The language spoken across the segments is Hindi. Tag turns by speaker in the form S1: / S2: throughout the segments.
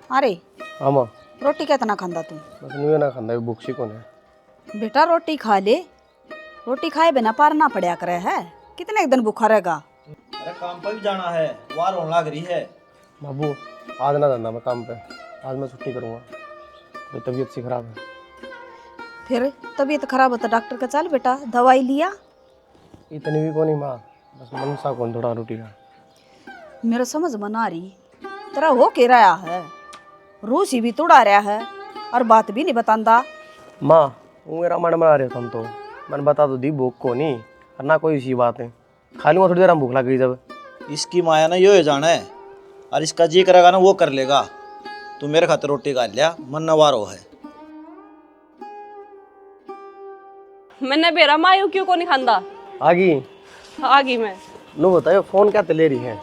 S1: अरे
S2: हाँ माँ,
S1: रोटी कितना खांदा तू?
S2: बस नहीं ना खांदा, भूख सी कौन है।
S1: बेटा रोटी खा ले, रोटी खाए बिना पार ना पड़या करे है। कितने एक दिन भूखा रहेगा?
S3: अरे काम पर भी जाना है, वार होने लग रही है।
S2: बाबू आज ना जाना मैं काम पे, आज मैं छुट्टी करूँगा, मेरी तबीयत सी खराब है।
S1: फिर तबीयत खराब हो तो डॉक्टर का चल बेटा, दवाई लिया।
S2: इतनी भी कौन ही माँ, बस मन सा कौन थोड़ा रोटी का।
S1: मेरा समझ में आ रही तेरा हो के रहा है, रूसी भी तुड़ा रहा है और बात भी नहीं बतांदा।
S2: माँ वो मेरा मन बना रहे तुम तो, मैंने बता तो दी भूख को नहीं, और ना कोई सी बात है, खा लूँगा थोड़ी देर में भूख लग गई जब।
S3: इसकी माया ना यो जाना है, और इसका जी करेगा ना वो कर लेगा। तू मेरे खातिर रोटी खा लिया, मन न वारो है।
S4: मैंने बेरा मायू क्यों को नहीं खांदा?
S2: आ
S4: गई मैं।
S2: नो बताओ फोन क्या ले रही है,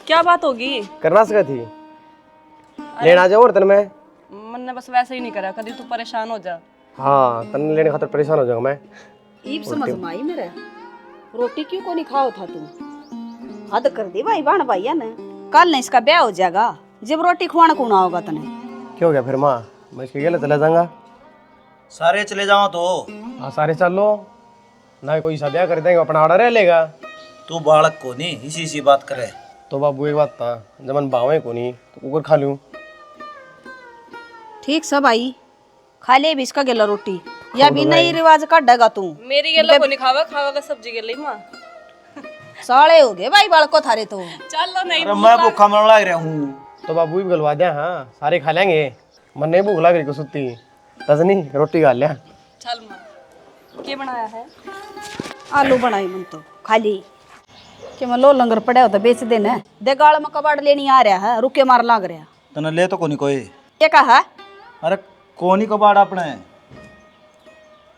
S4: क्या बात होगी?
S2: करना सका थी लेना आ जाओ और तन में।
S4: मैंने बस वैसे ही नहीं करा, कभी तू परेशान हो जा।
S2: हाँ तन लेने खातर परेशान हो जाऊंगा मैं।
S1: ईब समझ में आई मेरे, रोटी क्यों को नहीं खाओ था तू? हद कर दी भाई बाण भाई ने, कल नहीं इसका ब्याह हो जाएगा, जब रोटी खुआना कौन होगा तने?
S2: क्यों गया फिर माँ, मैं इसके गेले चला जाऊंगा।
S3: सारे चले जाओ तो।
S2: हाँ सारे चल लो ना, कोई सा ब्याह कर देंगे अपना आड़ा रह लेगा।
S3: तू बालक को नहीं इसी बात करे।
S2: तो बाबू एक बात था, जब मन बावे को नहीं तो कुकर खा लूं।
S1: ठीक सब भाई, खा ले भी इसका गेला रोटी, या भी नई रिवाज काटेगा तू?
S4: मेरी गेलो को नहीं खावा, खावा सब्जी गेली माँ।
S1: साले हो गए भाई बालको थारे तो।
S4: चलो नहीं
S3: अरे मैं भूखा मरने लग रहा हूँ।
S2: तो बाबू भी गलवा दिया, हाँ सारे खा लेंगे, मन नहीं भूख लग रही को सुती रजनी रोटी खा लिया।
S4: चल माँ, क्या बनाया है?
S1: आलू बनाई मन तो खाली कि मैं लो लंगर पड़ा हो तो बेच देना दे, गाल में कबाड़ लेनी आ रहा है, रुके मार लाग रहा।
S3: तने ले तो कोनी कोई।
S1: क्या कहा?
S3: अरे कोनी को बाड़ अपने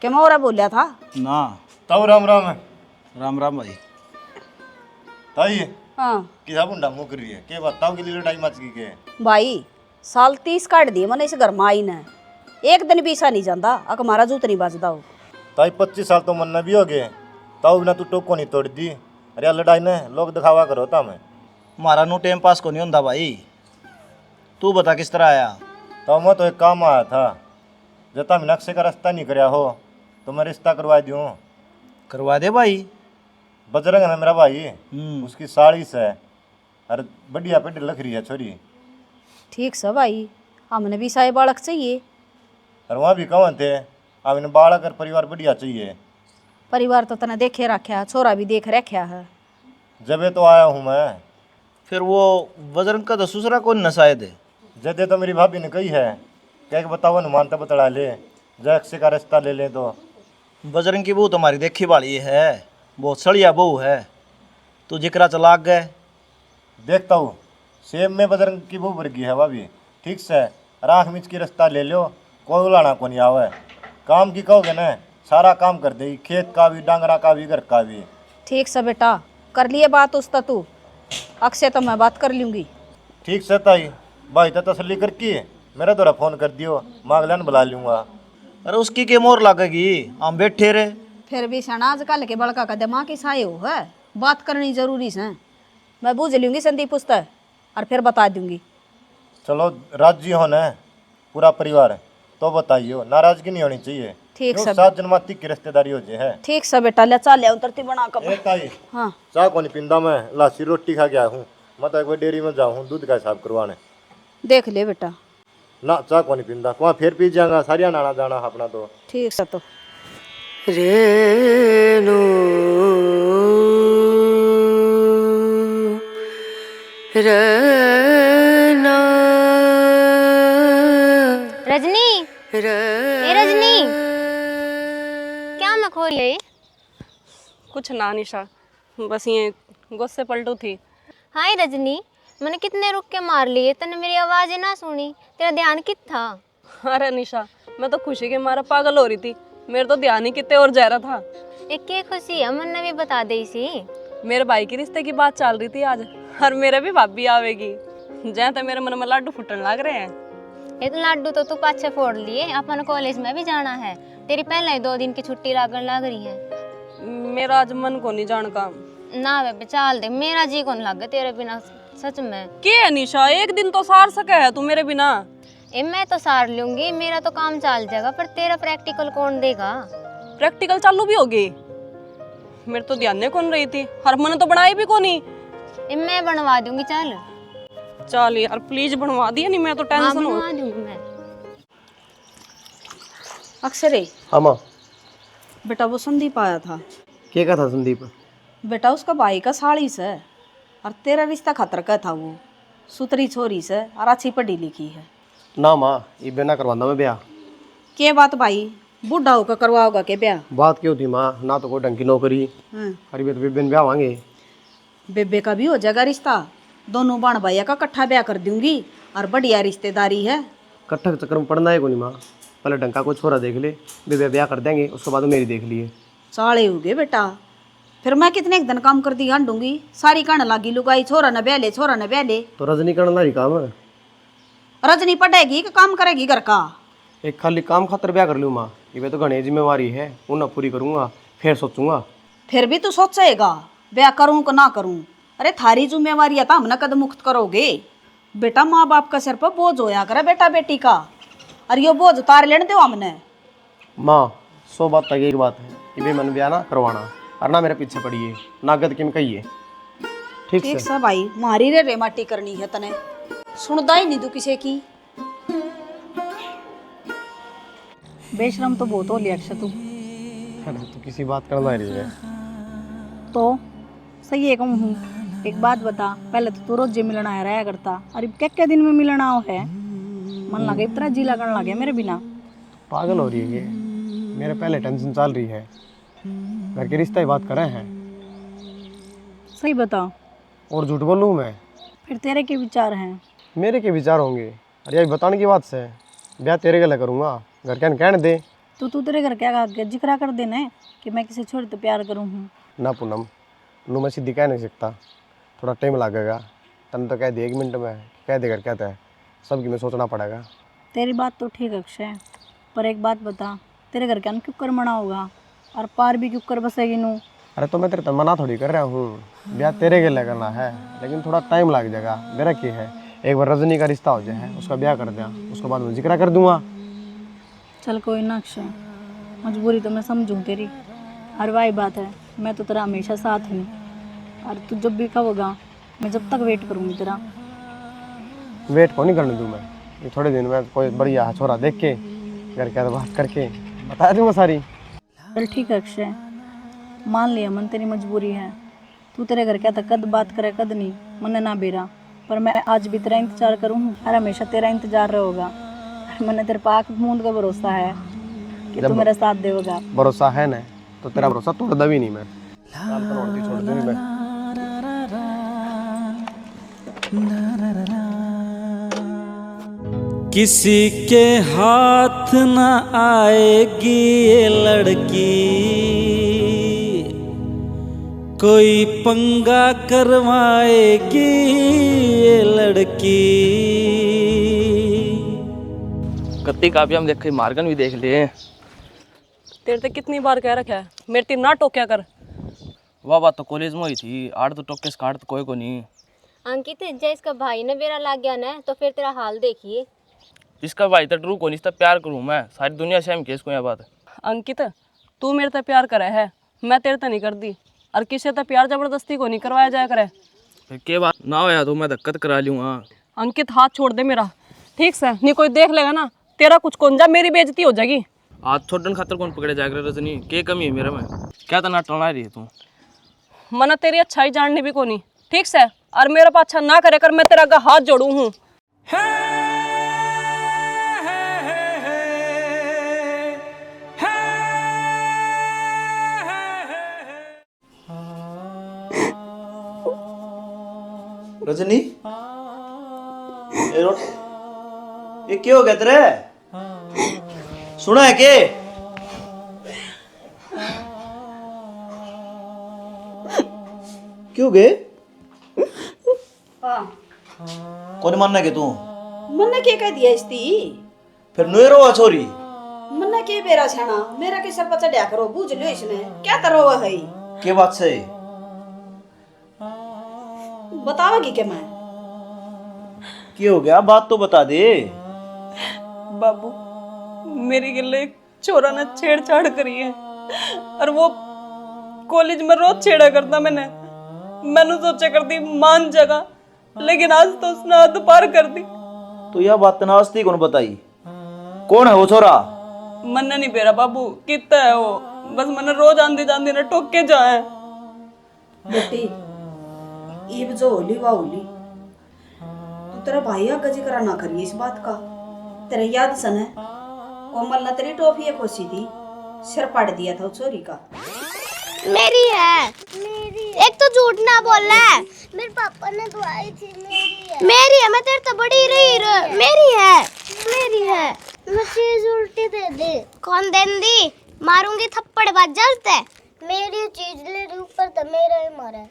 S1: क्या मैं और बोलिया था
S3: ना।
S5: ताऊ राम राम है।
S3: राम राम भाई।
S5: ताई
S1: हाँ
S5: किसा बुंडा मुक रही है के बताओ के लिए लड़ाई मच गई के?
S1: भाई साल 30 काट दिए मैंने इस घर में आई ने, एक दिन भी ऐसा नहीं जाता अक हमारा जूत नहीं बजदा हो।
S5: ताई 25 साल तो मन भी हो गए, ताऊ बिना तू टोको नहीं तोड़ दी। अरे लड़ाई ने लोग दिखावा करो ता मैं
S3: हमारा नो टाइम पास को नहीं होता भाई। तू बता किस तरह आया?
S5: ताऊ मैं तो एक काम आया था, जता मीनाक्षी का रास्ता नहीं करया हो तो मैं रिश्ता करवा दूँ।
S3: करवा दे भाई।
S5: बजरंग है मेरा भाई, उसकी साड़ी से अरे बढ़िया पेटी लग रही है छोरी।
S1: ठीक सब भाई, हमने भी सारे बालक चाहिए।
S5: और वहाँ भी कौन थे, अब इन्हें बालक और परिवार बढ़िया चाहिए।
S1: परिवार तो तने देखे रखा, छोरा भी देख रखा है।
S5: जबे तो आया हूँ मैं।
S3: फिर वो बजरंग का तो दूसरा कौन न शायद है।
S5: जदे तो मेरी भाभी ने कही है क्या कि बताओ न मानता बतला ले, जैक्से का रास्ता ले ले। तो
S3: बजरंग की बहू तुम्हारी देखी वाली है, बहुत सड़िया बहू है। तू जिक्रा चला गए
S5: देखता हूँ सेब में बजरंग की बहू वर्गी है भाभी। ठीक से राख मिच की रास्ता ले लो, कोई उलाना को नहीं आवे। काम की कहोगे ना सारा काम कर देगी, खेत का भी, डांगरा का भी, घर का भी।
S1: ठीक से बेटा, कर लिए बात उसका तू, अक्षय तो मैं बात कर लूँगी।
S5: ठीक से ताई, भाई तो तसल्ली करके मेरा दौरा फोन कर दियो, मांगलन बुला लूँगा।
S3: अरे उसकी के मोर लगेगी, हम बैठे रहे।
S1: फिर भी शनाज कल के बड़का का दिमाग ऐसा ही हो है, बात करनी जरूरी है। मैं बूझ लूँगी संदीप पुस्तक और फिर बता दूँगी।
S5: चलो राजी होना पूरा परिवार तो बताइयो, नाराजगी नहीं होनी चाहिए।
S1: ठीक सब।
S5: 7 जन्माती की रिश्तेदारी हो जाए है।
S1: ठीक सब बेटा, ले चाल ले उतरती बना कर।
S5: ए ताई,
S1: हाँ
S5: चाह को नहीं पींदा मैं, लासी रोटी खा गया हूँ। मैं तो एक बार डेयरी में जाऊँ दूध का हिसाब करवाने।
S1: देख ले बेटा।
S5: ना चाह को नहीं पींदा, वहाँ फिर पी जाऊंगा, सारिया नाना जाना अपना तो।
S1: ठीक से तो
S6: रेणु रना
S7: रजनी, ए रजनी, क्या मैं खो रही है?
S4: कुछ ना निशा, बस ये गुस्से पलटू थी।
S7: हाय रजनी, मैंने कितने रुक के मार लिए, तने मेरी आवाज़ ही ना सुनी। तेरा ध्यान कित था?
S4: अरे निशा, मैं तो खुशी के मारा पागल हो रही थी, मेरे तो ध्यान ही कितने और जा रहा था।
S7: एक के खुशी है, मन ने भी बता दी सी।
S4: मेरे भाई के रिश्ते की बात चल रही थी आज, और मेरे भी भाभी आवेगी। जहाँ तो मेरे मन में लाडू फुटने लग रहे हैं।
S7: एक लाडू तो तू पाछे फोड़ लिए, अपन कॉलेज में भी जाना है। तेरी पहले ही 2 दिन की छुट्टी लागन लग रही है।
S4: मेरा आज मन को नहीं जान का।
S7: ना वे चाल दे, मेरा जी कौन लग तेरे बिना सच में।
S4: के है निशा, एक दिन तो सार सके है तू मेरे बिना।
S7: ए मैं तो सार लूंगी, मेरा तो काम चल जाएगा, पर तेरा प्रैक्टिकल कौन देगा?
S4: प्रैक्टिकल चालू भी होगी? मेरे तो ध्यान नहीं कौन रही थी, हर मन तो बनाई भी कोनी।
S7: ए मैं बनवा दूंगी, चल।
S4: चल यार प्लीज बनवा दिया, नहीं मैं तो
S7: हाँ
S4: टेंशन हो।
S7: बनवा दूंगी मैं।
S1: अक्षरे
S2: हाँ माँ।
S1: बेटा वो संदीप आया था।
S2: क्या कहा था संदीप?
S1: बेटा उसका भाई का साड़ी से और तेरा रिश्ता खतर का था। वो सुतरी छोरी से और अच्छी पढ़ी लिखी है।
S2: ना माँ, ये बिना करवाना मैं ब्याह।
S1: के बात भाई, बूढ़ा होकर करवाओगा के ब्याह?
S2: बात क्यों थी माँ, ना तो कोई ढंग की नौकरी।
S1: हाँ।
S2: अरे बे तो बिन ब्याह होंगे।
S1: बेबे का भी हो जाएगा रिश्ता, दोनों बाण भैया का इकट्ठा ब्याह कर दूंगी और बढ़िया रिश्तेदारी है।
S2: कट्ठा के चक्कर में पड़ना है को नहीं माँ, पहले ढंग को छोरा देख ले, बेबे ब्याह कर देंगे, उसके बाद मेरी देख लिए।
S1: साले हो गए बेटा, फिर मैं कितने एक दिन काम कर दी गांडूंगी, सारी कहने लागी लुगाई छोरा न ब्याह ले, छोरा न ब्याह ले।
S2: तो रजनी करना ही काम है।
S1: रजनी पढ़ेगी कि काम करेगी घर का?
S2: एक खाली काम खातर ब्याह कर लूँ माँ, ये तो घनी जिम्मेवारी है, उन्हें पूरी करूँगा फिर सोचूंगा।
S1: फिर भी तू सोचेगा ब्याह करूं कि ना करूं? अरे थारी जिम्मेवारी है तो हम न कद मुक्त करोगे। बेटा माँ बाप का सिर पर बोझ होया करे बेटा बेटी का, और ये बोझ उतार लेने दो हमने।
S2: माँ 100 बात तक एक बात है कि बे मन ब्याह ना करवाना, और ना मेरे पीछे पड़िए, ना गद किम कहिए। ठीक
S1: ठीक
S2: से
S1: से भाई, मारी रे माटी करनी है तने, सुनदा ही नहीं तू किसी की। बेशरम तो बहुत हो लिया अक्षय तू।
S2: अरे तो किसी बात करना ही है।
S6: तो सही है कहूँ हूँ। एक बात बता, पहले तो तू रोज जी मिलना आया रहा करता, अरे क्या दिन में मिलना हो है? मन लगे इतना जी लगन लगे मेरे बिना।
S2: पागल हो रही है ये, मेरे पहले टेंशन चल रही है, घर के रिश्ता ही बात कर रहे हैं।
S6: सही बता।
S2: और झूठ बोलूँ मैं?
S6: फिर तेरे के विचार हैं?
S2: मेरे के विचार होंगे? अरे यार बताने की बात से ब्याह तेरे गले करूँगा, घर के कहने दे।
S6: तो तू तेरे घर क्या जिक्र कर देना कि मैं किसी छोरी तो प्यार करूँ हूँ?
S2: ना पूनम, नू मैं सीधी कह नहीं सकता, थोड़ा टाइम लगेगा। तन तो कह दे 1 मिनट में, कह दे कर कहता है, सबकी में सोचना पड़ेगा।
S6: तेरी बात तो ठीक है अक्षय, पर एक बात बता, तेरे घर क्या क्यों कर मना होगा और पार भी क्यों कर बसेगी नू?
S2: अरे तो मैं तेरे तो मना थोड़ी कर रहा हूँ, ब्याह तेरे गले करना है, लेकिन थोड़ा टाइम लग जाएगा। मेरा क्या है, एक बार रजनी का रिश्ता हो जाए, उसका ब्याह कर दिया, उसके बाद मैं जिक्र कर दूंगा।
S6: चल कोई ना अक्षय, मजबूरी तो मैं समझूँ तेरी, हर वाही बात है, मैं तो तेरा हमेशा साथ हूँ, और तू जब भी कहोगा मैं जब तक वेट करूँगी तेरा।
S2: वेट को नहीं करने दूँ मैं, ये थोड़े दिन में कोई बढ़िया छोरा देख के घर के बात करके बता दूँगा सारी।
S6: चल ठीक है अक्षय, मान लिया मन तेरी मजबूरी है, तू तेरे घर क्या था कद बात करे कद नहीं, मन ना बेरा, पर मैं आज भी तेरा इंतजार करूँ और हमेशा तेरा इंतजार रहेगा। मैंने तेरे पाक मूंद का भरोसा है कि तू मेरा साथ देगा।
S2: भरोसा है ना, तो तेरा भरोसा तोड़ दबी नहीं मैं, छोड़ दूंगी मैं।
S8: किसी के हाथ न आएगी ये लड़की, कोई पंगा करवाएगी ये लड़की।
S9: कत्ती का भी हम देखे, मार्गन भी देख लिए।
S4: तेरे तो कितनी बार कह रखा है मेरे तीन ना टोक्या कर।
S9: वह बात तो कॉलेज में हुई थी, आठ तो टोके से काट तो कोई को नहीं।
S7: अंकित जय इसका भाई ने बेरा लाग गया ना, तो फिर तेरा हाल देखिए।
S9: इसका भाई तो ट्रू को नहीं, इसका प्यार करूँ मैं, सारी दुनिया से हम केस को यह बात।
S4: अंकित तू मेरे से प्यार करे है, मैं तेरे से नहीं करती, और किसी से प्यार जबरदस्ती को नहीं करवाया जाया करे।
S9: फिर के बात ना होया तो मैं धक्कत करा लूँगा।
S4: अंकित हाथ छोड़ दे मेरा, ठीक से, नहीं कोई देख लेगा ना तेरा कुछ कौन जा, मेरी बेइज्जती हो जाएगी।
S9: हाथ छोड़ने खातर कौन पकड़े जाएगा रजनी, के कमी है मेरे में? क्या तो ना टलना रही है तू?
S4: मना तेरी अच्छाई जाननी भी को नहीं, ठीक से, और मेरा पास अच्छा ना करे कर मैं तेरा आगे हाथ जोड़ू हूँ।
S3: रजनी ये क्या हो गया तेरे? सुना है के? क्यों गए? कौन मानना के तू?
S1: मन्ने के कह दिया इसती?
S3: फिर नुए रो छोरी।
S1: मन्ने के बेरा छाना, मेरा के सर पर चढ़ा करो, बूझ लो इसने क्या करो है?
S3: के बात से?
S1: बतावेगी के मैं?
S3: क्या हो गया, बात तो बता दे।
S4: बाबू मेरी गिले एक छोरा ने छेड़छाड़ करी है और वो कॉलेज में रोज छेड़ा करता। मैंने सोचा करती मान जगह, लेकिन आज तो उसने हद पार कर दी।
S3: तो यह बात तनास्ती कौन बताई? कौन है वो छोरा?
S4: मन्ने नहीं बेरा बाबू, कितना है वो, बस मैंने रोज आंधी जांधी ने टोक के जाए।
S1: बेटी ईब जो होली वा होली, तू तेरा भाई आगे जिक्र ना करिए इस बात का। तेरे याद सन है कोमल ने तेरी टॉफी खोसी थी, सिर पाड़ दिया था उस चोरी का।
S10: मेरी है। एक तो झूठ ना बोल रहा है। मेरे पापा ने दुआई थी। मेरी है। मैं तेरे तो बड़ी रही। मेरी है। मैं चीज उल्टी दे दे। कौन दे दी? मारूंगी थप्पड़ बाज जाते। मेरी चीज ले रही ऊपर तो मेरा ही मारा।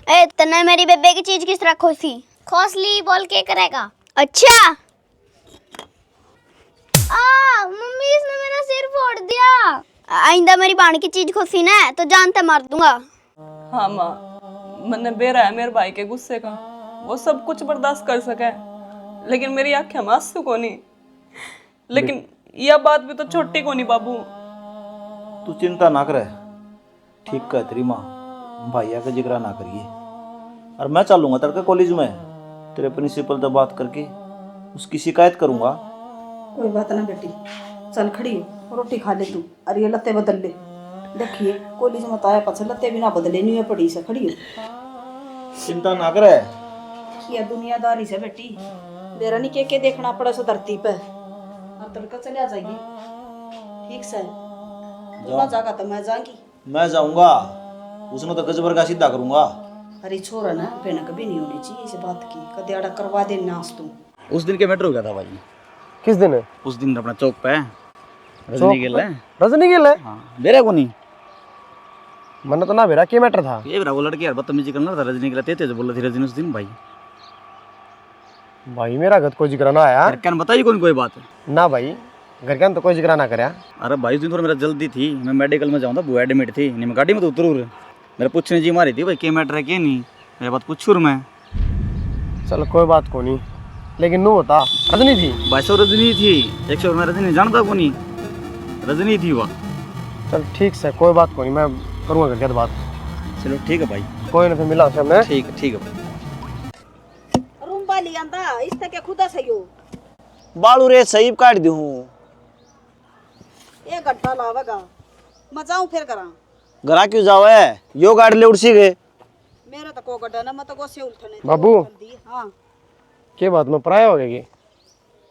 S10: ए तने मेरी बेबे की चीज किस तरह खोसी? खोसली बोल के करेगा। अच्छा मम्मी इसने मेरा सिर फोड़ दिया। आइंदा मेरी बाण की चीज खोसी ना तो जानते मार दूंगा।
S4: हाँ माँ, मैंने बेरा है मेरे भाई के गुस्से का, वो सब कुछ बर्दाश्त कर सके, लेकिन मेरी आंखें में आंसू को नहीं। लेकिन यह बात भी तो छोटी को नहीं बाबू।
S3: तू चिंता ना करे, ठीक कह तेरी माँ, भैया का जिक्र ना करिए। और मैं चलूंगा तड़के कॉलेज में, तेरे प्रिंसिपल से बात करके उसकी शिकायत करूंगा।
S1: कोई बात ना बेटी, चल खड़ी हो, रोटी खा ले तू, और ये लत्ते बदल ले। देखिए कॉलेज में तो आया पछे लत्ते भी ना बदले नहीं है, पड़ी से खड़ी हो।
S3: चिंता ना करे।
S1: ये दुनियादारी से बेटी, मेरा नहीं के देखना पड़ा सो धरती पे। अब तड़का चले आ जाएगी, ठीक से तू ना जागा तो मैं जाऊंगी।
S3: मैं जाऊंगा, उसने तो गजबर का सीधा करूंगा।
S1: अरे छोरा ना भैनक भी नहीं होनी चाहिए इस बात की, कदे आड़ा करवा दे नाश तू।
S11: उस दिन के मैटर हो गया था भाई।
S2: किस दिन है?
S11: उस दिन अपना चौक पे रजनी गिल है।
S2: रजनी गिल है?
S11: हाँ बेरा को नहीं,
S2: मैंने तो ना बेरा क्या मैटर था?
S11: ये बेरा वो लड़की यार बदतमीजी करना था, रजनी गिल तेज बोल रही थी रजनी उस दिन।
S2: भाई मेरा घर कोई जिक्र ना आया।
S11: घर क्या बताइए कौन कोई बात
S2: ना भाई, घर क्या तो कोई जिक्र ना करया।
S11: अरे भाई उस दिन थोड़ा मेरा जल्दी थी, मैं मेडिकल में जाऊँ था, वो एडमिट थी, नहीं मैं गाड़ी में तो उतरू। मेरा पूछने जी मारी थी भाई क्या मैटर है क्या नहीं, मेरी बात पूछूँ मैं।
S2: चल कोई बात को नहीं, लेकिन नू बता रजनी थी?
S11: भाई सौ रजनी थी, 100 मैं रजनी जानता को नहीं, रजनी थी वह।
S2: चल ठीक से, कोई बात को नहीं, मैं करूँगा घर बात।
S11: चलो ठीक है भाई,
S2: कोई ना, फिर मिला से हमने।
S11: ठीक है भाई।
S1: रूम वाली आंदा इस तक खुदा सही हो।
S3: बालू रे सही काट दूं।
S1: ये गड्ढा लावेगा, मैं जाऊं फिर करा।
S3: घरा क्यों जाओ है, यो गाड़ी ले उड़सी गए।
S1: मेरा तो को गड्ढा ना, मैं तो गोसे उल्टने।
S2: बाबू
S1: हाँ
S2: क्या बात में पराया हो गई?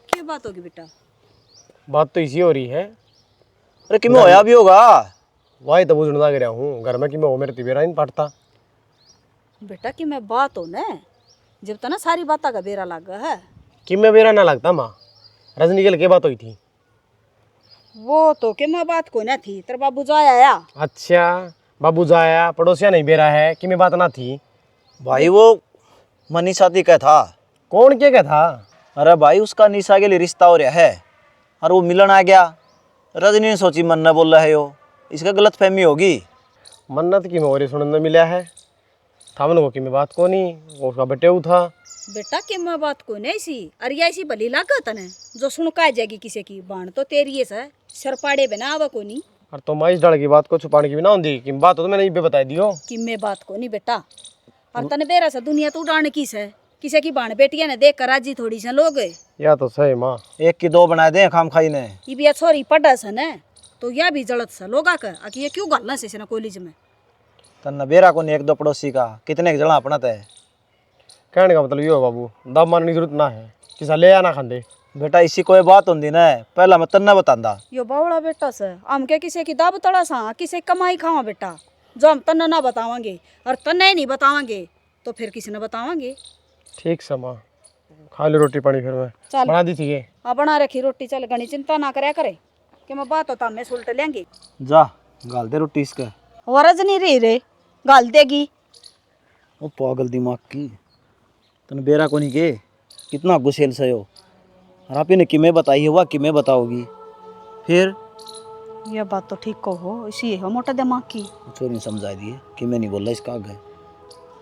S1: क्या बात होगी बेटा?
S2: बात तो इसी हो रही है।
S3: अरे कि मैं होया भी होगा,
S2: वही तो बुझना लग रहा हूँ घर में कि मैं हो मेरे तिबेरा नहीं पड़ता।
S1: बेटा कि मैं बात हो ना, जब तक ना सारी बात का बेरा लगा है
S2: कि मैं बेरा ना लगता माँ। रजनी गिल की बात हुई थी
S1: वो तो कि मैं बात को ना थी, तेरा बाबू जो आया।
S2: अच्छा बाबू जाया, पड़ोसिया नहीं बेरा है कि मैं बात ना थी।
S3: भाई वो मनीषा दी का था।
S2: कौन क्या था?
S3: अरे भाई उसका निशा के लिए रिश्ता हो रहा है और वो मिलन आ गया। रजनी ने सोची मन न बोल रहा है यो, इसका गलत फहमी होगी।
S2: मन्नत की मोरी सुनने में मिला है, थामन को कि मैं बात को नहीं, वो उसका बटेऊ था।
S1: बेटा कि मैं बात को नहीं सी, अरे ऐसी भली लागत ने जो सुन का जाएगी किसी की बाण तो तेरी है सर, सर पाड़े बिना आवा को नहीं।
S2: और तो मैं इस डर की बात को छुपाने की भी ना होती कि बात हो तो मैंने ये बता दियो
S1: कि मैं बात को नहीं बेटा। और तने बेरा सा दुनिया तो उड़ाने की से, किसी की बाण बेटिया ने देख कर राजी थोड़ी से लोग।
S2: या तो सही माँ,
S3: एक की दो बना दे खाम खाई ने।
S1: ये भी छोरी पड़ा सा न तो यह भी जलत सा लोगा कर कि ये क्यों गलना से ना कॉलेज में।
S3: तन्ना बेरा को नहीं, एक दो पड़ोसी का कितने के जला अपना तय।
S2: कहने का मतलब ये हो बाबू, दब मारने की जरूरत ना है, किसा ले आना खांदे।
S3: बेटा इसी कोई बात होंगी ना, पहला मैं तन्ना बतांदा।
S1: यो बावड़ा बेटा से हम क्या किसी की दाब तड़ा सा, किसी कमाई खावा बेटा, जो हम तन्ना ना बतावांगे और तन्ना नहीं बतावांगे तो फिर किसी ने बतावांगे।
S2: ठीक से माँ, खा ली रोटी पानी, फिर मैं
S1: चल
S2: बना दी थी ये।
S1: हाँ बना रखी रोटी, चल घनी चिंता ना करे करे कि मैं बात होता मैं सुलट लेंगे।
S3: जा गाल दे रोटी इसका।
S1: वरज नहीं रही रे, गाल देगी।
S3: ओ पागल दिमाग की, तन बेरा को नहीं के कितना गुस्सेल से हो। और आप ने किमें बताई है वह किमें बताओगी फिर?
S1: यह बात तो ठीक को हो, इसी है मोटा दिमाग की।
S3: चोरी समझा दिए कि मैं नहीं बोल रहा इसका आगे,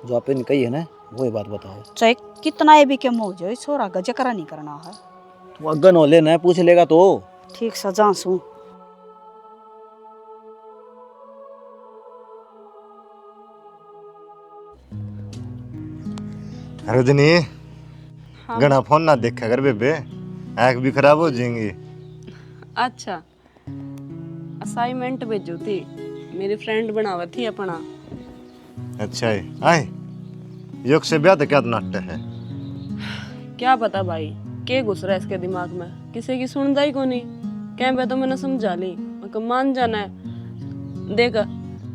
S3: जो आपने कही है ना वही बात बताओ।
S1: चाहे कितना ये भी कम हो जाए छोरा का जकरा नहीं करना है।
S3: तू अगन हो लेना, पूछ लेगा तो।
S1: ठीक सजा सू।
S5: रजनी घना फोन ना देखा कर बेबे, आँख भी खराब हो जाएंगी।
S4: अच्छा, असाइनमेंट भेजो थी, मेरी फ्रेंड बनावा थी अपना।
S5: अच्छा है आए, योग से ब्याह तो क्या नाट्य है।
S4: क्या पता भाई के घुस रहा है इसके दिमाग में, किसी की सुनता ही को नहीं। कह पे तो मैंने समझा ली, मैं मान जाना है। देख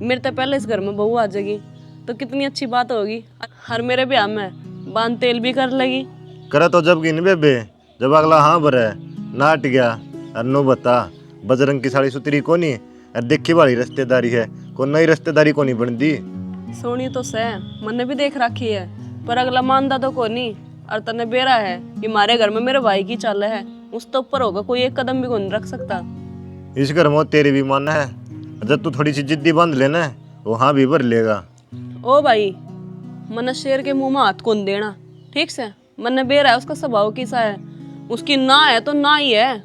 S4: मेरे तो पहले इस घर में बहू आ जाएगी तो कितनी अच्छी बात होगी। हर मेरे ब्याह में बांध तेल भी कर लेगी।
S5: करे तो जब गिन बेबे, जब अगला हाँ भरे नाट गया और नो बता बजरंग की साड़ी सुतरी कोनी और देखी वाली रिश्तेदारी है, कोई नई रिश्तेदारी कोनी बनती।
S4: सोनी तो सह मैंने भी देख रखी है, पर अगला मानदा तो कोनी। और तने बेरा है कि हमारे घर में मेरे भाई की चाल है, उस तो ऊपर होगा कोई एक कदम भी कोई नहीं रख सकता।
S5: इस घर में तेरी भी मन है, जब तू थोड़ी सी जिद्दी बांध लेना वो हाँ भी भर लेगा।
S4: ओ भाई मन शेर के मुंह में हाथ कौन देना, ठीक से। मन बेरा है उसका स्वभाव कैसा है, उसकी ना है तो ना ही है,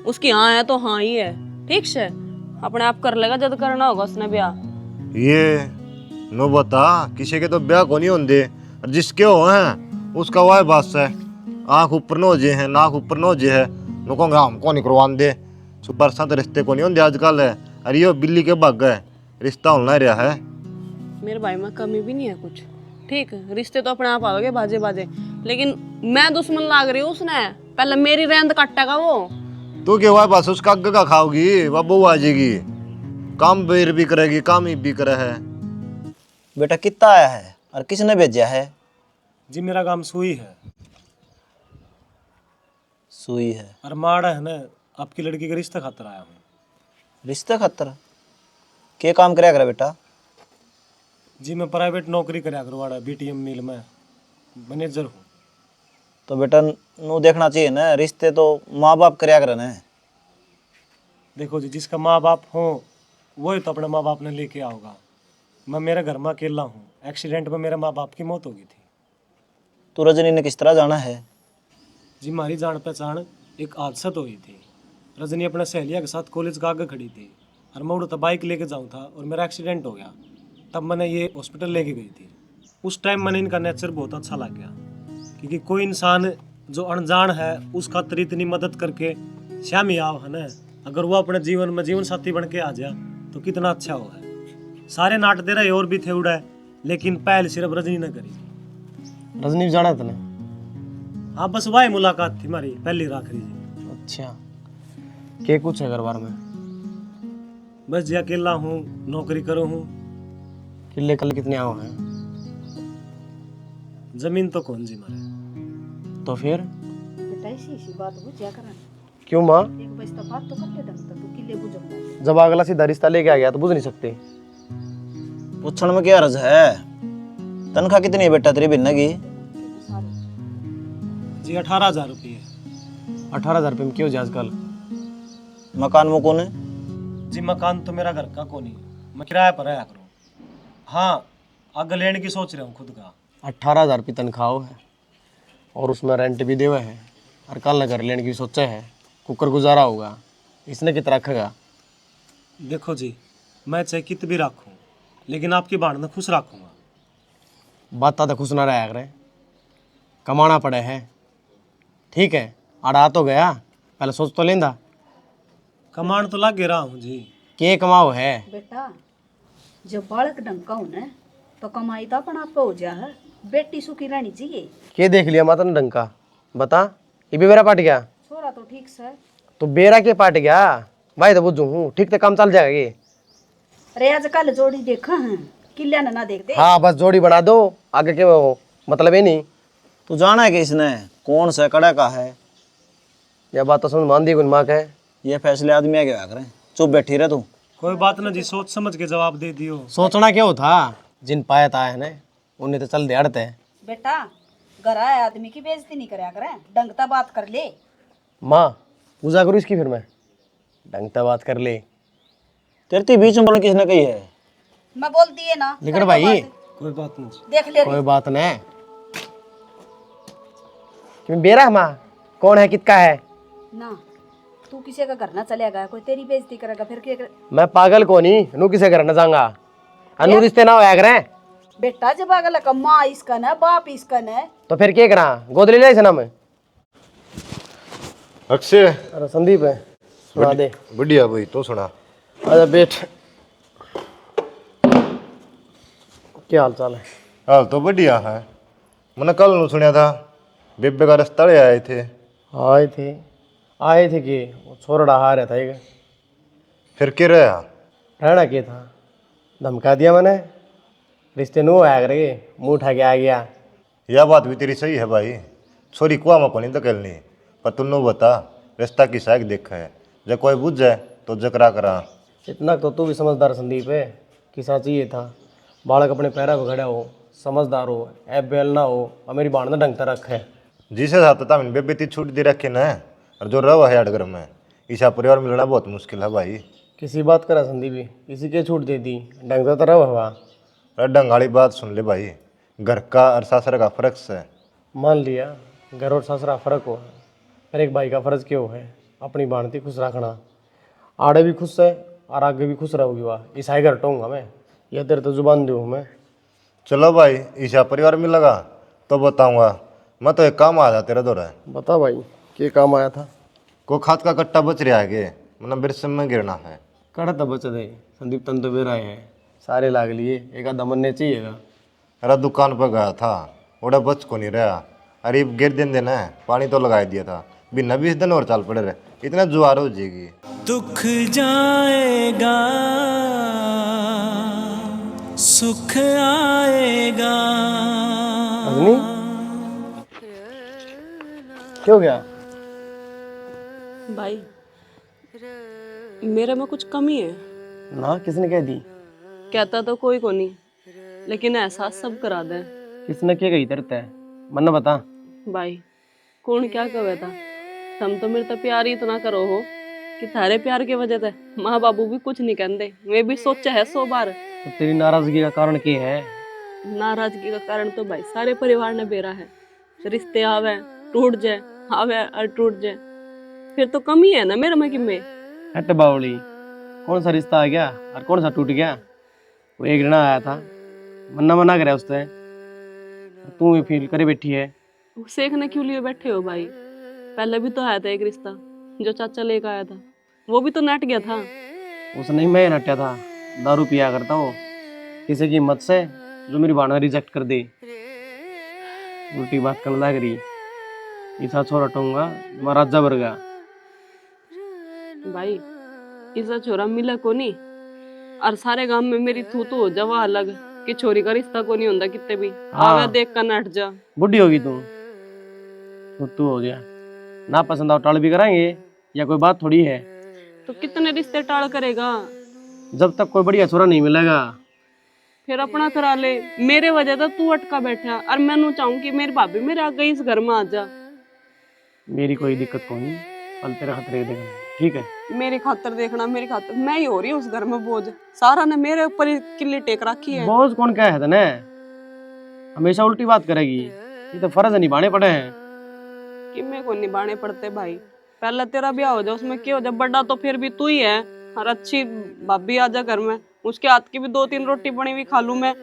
S4: उसकी हाँ है तो हाँ ही है, ठीक से। अपने आप कर लेगा जब करना होगा उसने ब्याह।
S5: ये नो बता किसी के तो ब्याह को नहीं होंगे, और जिसके हो हैं उसका वाह बास है। आँख ऊपर न हो जे है, नाक ऊपर न हो जे है, नो कहूँगा हमको नहीं करवान दे। सुपर साथ रिश्ते को नहीं होंगे आजकल है। अरे यो बिल्ली के भाग गए, रिश्ता होना रहा है।
S4: मेरे भाई में कमी भी नहीं है कुछ, ठीक। रिश्ते तो अपने आप आओगे बाजे बाजे, लेकिन मैं दुश्मन लाग रही हूँ उसने। पहले मेरी रेंद काटेगा वो।
S5: तू क्या वाह बास उसका अग्ग का खाओगी, वह बहू आ जाएगी, काम बेर भी करेगी, काम ही भी करे है।
S3: बेटा कितना आया है और किसने भेजा है?
S12: जी मेरा काम सुई है।
S3: सुई है
S12: और माड़ा है ना, आपकी लड़की का रिश्ता खातर आया हूँ।
S3: रिश्ते खातर के काम कराया करे बेटा?
S12: जी मैं प्राइवेट नौकरी कराया करवाड़ा, बीटीएम मिल में मैनेजर हूँ।
S3: तो बेटा नू देखना चाहिए ना, रिश्ते तो माँ बाप कराया करे ना।
S12: देखो जी, जिसका माँ बाप हो वही तो अपने माँ बाप ने लेके आओगा। मैं मेरे घर में अकेला हूँ, एक्सीडेंट में मेरे माँ बाप की मौत हो गई थी।
S3: तो रजनी ने किस तरह जाना है?
S12: जी हमारी जान पहचान एक हादसा तो हुई थी। रजनी अपने सहेलिया के साथ कॉलेज का आगे खड़ी थी और मैं उड़ता बाइक लेके जाऊँ था और मेरा एक्सीडेंट हो गया। तब मैंने ये हॉस्पिटल लेके गई थी। उस टाइम मैंने इनका नेचर बहुत अच्छा लग गया, क्योंकि कोई इंसान जो अनजान है उस खातिर इतनी मदद करके श्यामी आओ है ना, अगर वो अपने जीवन में जीवन साथी बन के आ जाए तो कितना अच्छा हो है। सारे नाट दे रहे और भी थे उड़ा, लेकिन पहल सिर्फ रजनी ने करी।
S2: रजनी जाना तने?
S12: हाँ बस वही मुलाकात थी हमारी पहली राखरी जी।
S2: अच्छा, के कुछ है घर बार में?
S12: बस जी अकेला हूँ, नौकरी करो हूँ।
S2: किले कल कितने आओ हैं?
S12: जमीन तो कौन जी मारे।
S2: तो फिर
S1: बेटा इसी बात बुझा करा।
S2: क्यों माँ?
S1: एक बस तो बात तो कर ले ढंग से, तू किले बुझा।
S2: जब अगला सीधा रिश्ता लेके आ गया तो बुझ नहीं सकते।
S3: पूछण में क्या रज है? तनख्वाह कितनी है बेटा तेरी भिन्न की?
S12: जी 18,000 रुपये।
S2: 18,000 रुपये में क्यों जाए आजकल?
S3: मकान में कौन है?
S12: जी मकान तो मेरा घर का कौन ही, मैं किराए पर आया करूँ। हाँ आगे लेने की सोच रहा हूँ खुद का।
S2: 18,000 रुपये तनख्वाह है और उसमें रेंट भी देवा है, और कल घर लेने की सोचा है। कुकर गुजारा होगा, इसने कितना रखेगा?
S12: देखो जी मैं चाहे कित भी रखूँ, लेकिन आपकी बाण में खुश रखूँगा।
S2: बात तो खुश ना रहा करे, कमाना पड़े है, ठीक है। अड़ा तो गया, पहले सोच तो लेंदा।
S12: कमान तो लग रहा हूँ जी।
S2: के कमाओ है
S1: बेटा, जब बालक ढंग का होना तो कमाई तो अपना आप हो जा है। बेटी सुखी रहनी चाहिए।
S2: के देख लिया माता ने ढंग का? बता, ये भी बेरा पाट गया?
S1: छोरा तो ठीक से।
S2: तो बेरा के पाट गया भाई, तो बुझू हूँ ठीक तो काम चल जाएगा ये।
S1: अरे आजकल जोड़ी देखा है, किल्या ना देख दे।
S2: हाँ बस जोड़ी बना दो, आगे के वो मतलब है नहीं।
S3: तू जाना है कि इसने कौन सा कड़ा का है?
S2: यह बात तो समझ मान दी माँ का है।
S3: ये फैसले आदमी क्या करें, चुप बैठी रहे तू।
S12: कोई बात ना जी, सोच समझ के जवाब दे दियो।
S2: सोचना क्यों था, जिन पाया था है ना उन्हें तो चल दे अड़ते।
S1: बेटा घर आए आदमी की बेइज्जती नहीं करया करे, ढंगता बात कर ले।
S2: माँ पूजा करूँ इसकी, फिर मैं ढंगता बात कर ले।
S3: तेरे ते बीच में बोलने किसने कही है?
S1: मैं बोलती है ना।
S2: लेकिन भाई
S12: कोई बात नहीं जी।
S1: देख ले
S2: कोई बात नहीं, कि मैं बेरा माँ कौन है कितना है?
S1: ना तू किसी का घर ना चलेगा, कोई तेरी बेइज्जती करेगा फिर क्या करे?
S2: मैं पागल को नहीं, नू किसे घर न जाऊंगा, अनु रिश्ते ना होया करें।
S1: बेटा जब अगला का माँ इसका न बाप इसका न,
S2: तो फिर क्या करा, गोद ले लिया मैं।
S5: अक्षय,
S2: अरे संदीप है, सुना दे।
S5: बढ़िया भाई, तो सुना।
S2: अरे बैठ, क्या हाल चाल है?
S5: हाल तो बढ़िया है। मैंने कल नू सुना था बेबे का रास्ता ले आए थे।
S2: आए थे कि वो छोरड़ा हार था एक।
S5: फिर क्या रहा?
S2: रहना क्या था, धमका दिया मैंने, रिश्ते नो आया करेंगे, मुँह उठा के आ गया।
S5: यह बात भी तेरी सही है भाई, छोरी कुआ में कोनी धकेलनी, पर तुन्नू बता रास्ता की साइक देखा है, जब कोई बुझ जाए तो जकरा करा।
S2: इतना तो तू भी समझदार संदीप है, किसा चाहिए था बालक अपने पैरा पर खड़ा हो, समझदार हो, ऐप बेल ना हो, और मेरी बाण ढंग से रखे।
S5: जिसे साथ था मैंने बेबे ती छूट दे रखे न, और जो रवा है अडगर में, ईसा परिवार मिलना बहुत मुश्किल है भाई।
S2: किसी बात करा संदीप, किसी के छूट दे दी, ढंग से तरह हवा।
S5: अरे ढंग वाली बात सुन ले भाई, घर का और सासर का फर्क है।
S2: मान लिया घर और ससुरा फर्क हो, पर एक भाई का फर्ज क्यों है अपनी बाणती खुश रखना। आड़े भी खुश है और आगे भी खुश रहोगी, वाह ईसाई घर टूंगा मैं, यह तेरे तो जुबान दूँ मैं।
S5: चलो भाई, ईसा परिवार में लगा तो बताऊंगा। मैं तो एक काम आ जा तेरा दौरा है।
S2: बता भाई, क्या काम आया था?
S5: को खाद का कट्टा बच रहा है, मतलब बिरसम में गिरना है।
S2: कड़ा तो बच दे संदीप, तन तो बेरा है, सारे लाग लिए, एक आधा मनने चाहिएगा।
S5: अरे दुकान पर गया था, ओड़ा बच को नहीं रहा, अरे गिर दिन देना है, पानी तो लगा दिया था, बिना 20 दिन और चाल पड़े रहे, इतना जुआर हो जाएगी।
S8: दुख जाएगा सुख आएगा।
S2: अग्नि क्यों गया?
S4: भाई मेरे में कुछ कमी है
S2: ना, किसने कह दी?
S4: कहता तो कोई को नहीं, लेकिन एहसास सब करा दे।
S2: किसने क्या कही तेरे ते, मन बता।
S4: भाई कौन क्या कहे था, तुम तो मेरे तो प्यार ही इतना करो हो कि थारे प्यार के वजह से माँ बाबू भी कुछ नहीं कहते। मैं भी सोचा है 100 बार।
S2: तो तेरी नाराजगी का कारण क्या है?
S4: नाराजगी का कारण तो भाई सारे परिवार ने बेरा है, रिश्ते आवे टूट जाए, आवे और टूट जाए, फिर तो कमी है ना मेरे में कि मैं।
S2: हट बावली, कौन सा रिश्ता आ गया और कौन सा टूट गया? वो एक ऋणा आया था, मन्ना मना करे उससे, तू भी फील करे बैठी है।
S4: सीखने क्यों लिए बैठे हो भाई? पहले भी तो आया था एक रिश्ता जो चाचा लेकर आया था, वो भी तो नट गया था।
S2: उसने ही मैं नटिया था, दारू पिया करता हो किसी की हिम्मत से, जो मेरी बाणा रिजेक्ट कर दे। उल्टी बात कर लग रही, ऐसा छोरा टूंगा तुम्हारा राजा वर्गा।
S4: भाई इसा छोरा मिला को नहीं, और सारे गांव में मेरी थू तो हो जावा अलग कि छोरी का रिश्ता को नहीं होता कितने भी। आवे देख कर नट जा।
S2: बुढ़ी होगी तू हो गया ना, पसंद आओ टाल भी कराएंगे, या कोई बात थोड़ी है।
S4: तो कितने रिश्ते टाल करेगा?
S2: जब तक कोई बढ़िया छोरा नहीं मिलेगा
S4: फिर अपना करा ले। मेरे वजह से तू अटका बैठा, और मैं चाहूँ कि मेरी भाभी मेरे आगे इस घर में आ जा।
S2: मेरी कोई दिक्कत को नहीं, पल तेरे खतरे देखना, ठीक है?
S4: मेरी खातर देखना, मेरी खातर मैं ही हो रही हूँ उस घर में बोझ। सारा ने मेरे ऊपर ही किल्ली टेक रखी है।
S2: बोझ कौन क्या है तने, हमेशा उल्टी बात करेगी, ये तो फर्ज निभाने पड़े हैं।
S4: कि मेरे को निभाने पड़ते भाई? पहले तेरा ब्याह हो जाए, उसमें क्या हो जाए, बड़ा तो फिर भी तू ही है, और अच्छी भाभी आ जा घर में, उसके हाथ की भी 2-3 रोटी बनी हुई खा लूं मैं।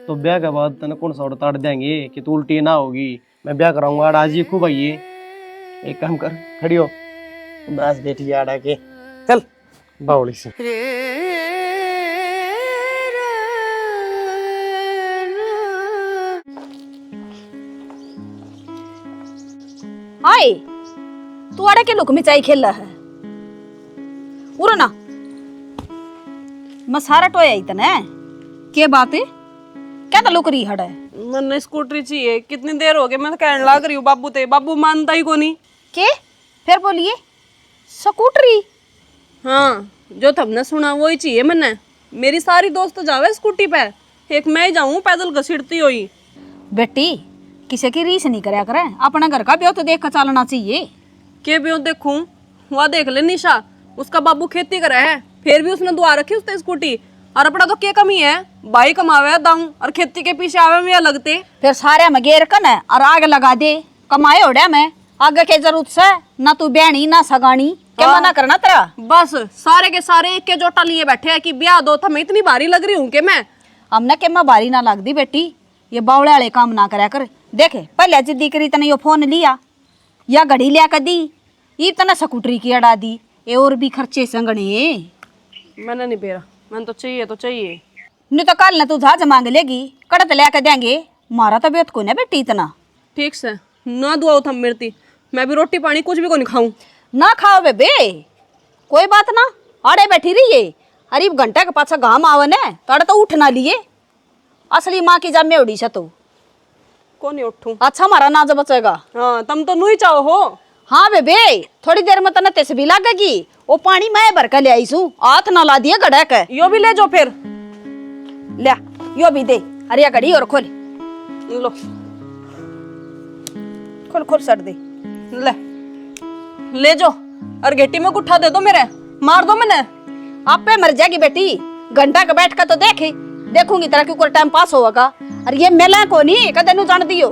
S2: तो ब्याह के बाद तने कौन सा ताड़ देंगे कि तू उल्टी ना होगी? मैं ब्याह कराऊंगा, आज ही खूब आइए, एक काम कर, खड़ी हो, बस बैठी आड़ा के, चल बावली से।
S1: हाय तू आड़े के लुक मिचाई खेल रहा है, उरो ना मैं सारा टोया ही तने। के बात है, क्या लुक रही हड़े?
S4: मैंने स्कूटरी चाहिए, कितनी देर हो गई मैं कहने लग रही हूँ बाबू ते, बाबू मानता ही को नहीं।
S1: के फिर बोलिए, स्कूटरी?
S4: हाँ, जो तुमने सुना वही चाहिए मैंने। मेरी सारी दोस्त जावे स्कूटी पे, एक मैं ही जाऊँ पैदल घसीटती हुई।
S1: बेटी किसी की रीस नहीं कराया करे, अपना घर का ब्याह तो देख कर चलना चाहिए।
S4: के ब्याह देखूं? वह देख ले निशा, उसका बाबू खेती करे है, फिर भी उसने दुआ रखी उसने स्कूटी। और अपना तो क्या कमी है, भाई कमावे दाऊं और खेती के पीछे आवे में लगते।
S1: फिर सारे में गेर कन और आग लगा दे, कमाए ओढ़ा मैं आगे के जरूरत से ना तू ब्याणी ना सगानी क्या मना करना तेरा।
S4: बस सारे के सारे एक के जोटा लिए बैठे हैं कि ब्याह दो। मैं इतनी भारी लग रही हूँ कि मैं
S1: हमने के मैं बारी ना लग दी बेटी, ये बावड़े वाले काम ना करया कर। देखे पहले जिद्दी करी तने यो फोन लिया या घड़ी लिया कर दी, ये तना स्कूटरी की अड़ा दी, ये और भी खर्चे संगने।
S4: मैंने नहीं बेरा, मैंने तो चाहिए तो चाहिए।
S1: नहीं तो कल ना तू जहाज मांग लेगी कड़त लिया कर देंगे। मारा तबियत को ना बेटी इतना।
S4: ठीक से ना दुआ थम मेरती, मैं भी रोटी पानी कुछ भी को नहीं खाऊं।
S1: ना खाओ बेबे कोई बात ना, आड़े बैठी रही है। अरे घंटा के पाछा घाम आवन है तड़े तो उठ ना लिए। असली माँ की जब उड़ी तो
S4: कौन नहीं उठूं।
S1: अच्छा हमारा नाज बचेगा।
S4: हाँ तुम तो नहीं चाहो हो।
S1: हाँ बेबे थोड़ी देर में तना तेस भी लगेगी। वो पानी मैं भर के ले आई सू, हाथ ना ला दिया गड़ा के।
S4: यो भी ले जाओ फिर।
S1: ले यो भी दे। अरे घड़ी और खोल
S4: लो
S1: खोल खोल सट दे।
S4: ले जाओ और घेटी में गुठा दे दो, मेरे मार दो मैंने।
S1: आप पे मर जाएगी बेटी, घंटा का बैठ कर तो देखे देखूंगी तेरा क्यों टाइम पास होगा। और ये मेला को नहीं कदे नु जान दियो।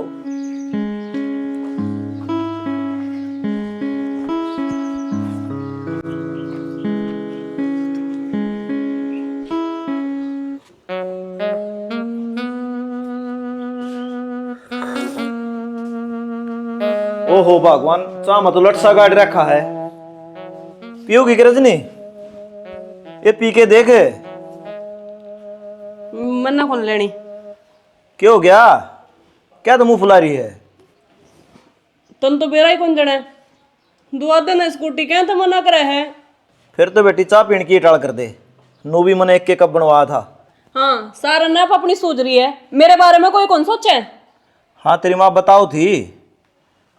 S3: ओहो भगवान, चाह तो लटसा गाड़ रखा है। पियोगी कि रजनी? ये पी के देख।
S4: मन्ना कौन लेनी?
S3: क्या हो गया? क्या तो मुंह फुला रही है?
S4: तुम तो बेरा ही कौन जने दुआ देना स्कूटी क्या तो मना करे है।
S3: फिर तो बेटी चाह पीण की टाल कर दे। नू भी मैंने एक के कप बनवाया था।
S4: हाँ सारा नाप अपनी सूझ रही है, मेरे बारे में कोई कौन सोचे।
S3: हाँ तेरी माँ बताओ थी